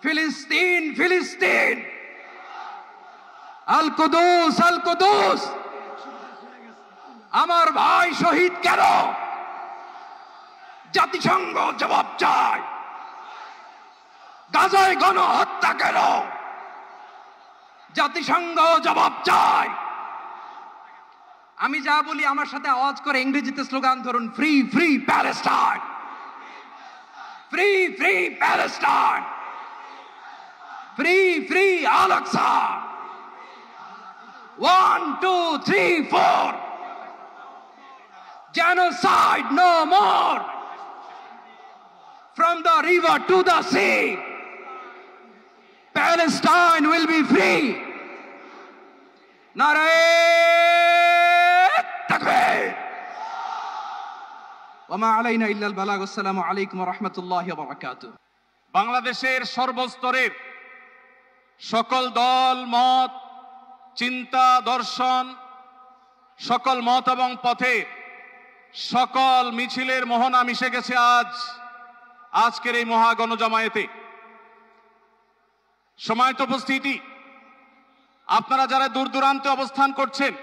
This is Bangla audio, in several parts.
ফিলিস্তিন ফিলিস্তিন, আল কুদুস আল কুদুস। আমার ভাই শহীদ কেন? জাতিসংঘ জবাব চায়। গাজায় গণহত্যা কেন? জাতিসংঘ জবাব চায়। আমি যা বলি আমার সাথে আওয়াজ করে ইংরেজিতে স্লোগান ধরুন, free free Palestine, free free Palestine, free free Al Aqsa. 1 2 3 4, genocide no more, from the river to the sea, Palestine will be free. Nare takbir wa ma alayna illa al balagh. Assalamu alaykum wa rahmatullahi wa barakatuh. বাংলাদেশের সর্বস্তরের সকল দল মত, চিন্তা দর্শন, সকল মত এবং পথে সকল মিছিলের মোহনা মিশে গেছে আজকের এই মহা গণজমায়েতে। সময়ত উপস্থিতি, আপনারা যারা দূর দূরান্তে অবস্থান করছেন,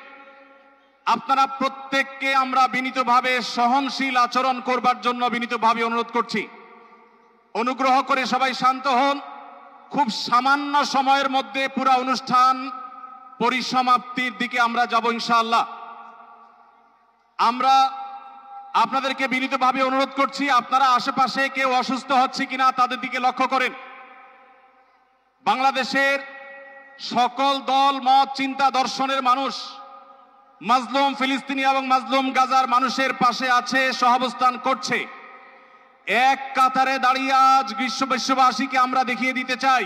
আপনারা প্রত্যেককে আমরা বিনীতভাবে সহনশীল আচরণ করবার জন্য বিনীতভাবে অনুরোধ করছি। অনুগ্রহ করে সবাই শান্ত হন। খুব সামান্য সময়ের মধ্যে পুরা অনুষ্ঠান পরিসমাপ্তির দিকে আমরা যাব ইনশাআল্লাহ। আমরা আপনাদেরকে বিনীতভাবে অনুরোধ করছি, আপনারা আশেপাশে কেউ অসুস্থ হচ্ছে কিনা তাদের দিকে লক্ষ্য করেন। বাংলাদেশের সকল দল মত চিন্তা দর্শনের মানুষ মাজলুম ফিলিস্তিনি এবং মাজলুম গাজার মানুষের পাশে আছে, সহাবস্থান করছে। এক কাতারে দাঁড়িয়ে আজ বিশ্ববাসীকে আমরা দেখিয়ে দিতে চাই,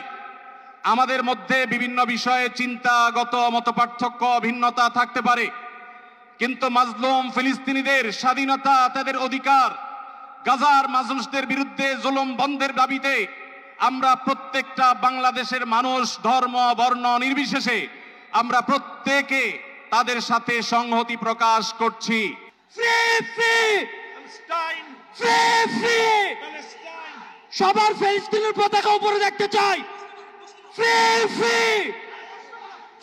আমাদের মধ্যে বিভিন্ন বিষয়ে চিন্তাগত মতপার্থক্য ভিন্নতা থাকতে পারে, কিন্তু মাজলুম ফিলিস্তিনিদের স্বাধীনতা, তাদের অধিকার, গাজার মানুষদের বিরুদ্ধে জুলুম বন্ধের দাবিতে আমরা প্রত্যেকটা বাংলাদেশের মানুষ ধর্ম বর্ণ নির্বিশেষে আমরা প্রত্যেকে তাদের সাথে সংহতি প্রকাশ করছি। সবার ফিলিস্তিনের পতাকা উপরে দেখতে চাই।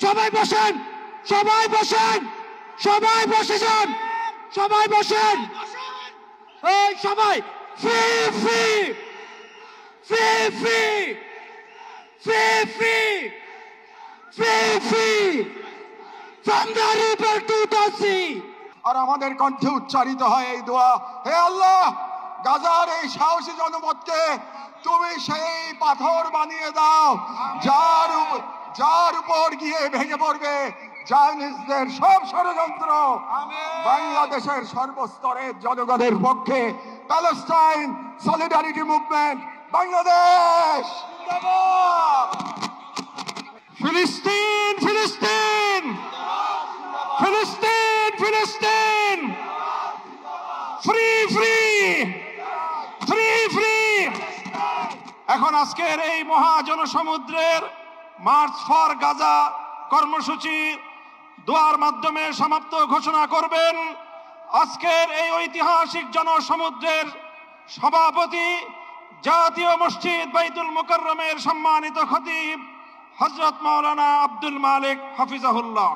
সবাই বসেন, সবাই বসেন, সবাই বসে যান, সবাই বসেন, এই সবাই free free free free free free free free from the river to the sea. আর আমাদের কণ্ঠে উচ্চারিত হয় এই দোয়া, হে আল্লাহ, গাজার এই সাহসী জনপদকে তুমি সেই পাথর বানিয়ে দাও যার উপর গিয়ে ভেঙে পড়বে জায়নিস্টদের সব ষড়যন্ত্র। বাংলাদেশের সর্বস্তরের জনগণের পক্ষে প্যালেস্টাইন সলিডারিটি মুভমেন্ট বাংলাদেশ। ফিলিস্তিন ফিলিস্তিন ফিলিস্তিন ফিলিস্তিন, ফ্রি ফ্রি ফ্রি ফ্রি। এখন আজকের এই মহাজনসমুদ্রের মার্চ ফর গাজা কর্মসূচি দোয়ার মাধ্যমে সমাপ্ত ঘোষণা করবেন আজকের এই ঐতিহাসিক জনসমুদ্রের সভাপতি, জাতীয় মসজিদ বাইতুল মুকাররমের সম্মানিত খতিব হযরত মাওলানা আব্দুল মালিক হাফিজাহুল্লাহ।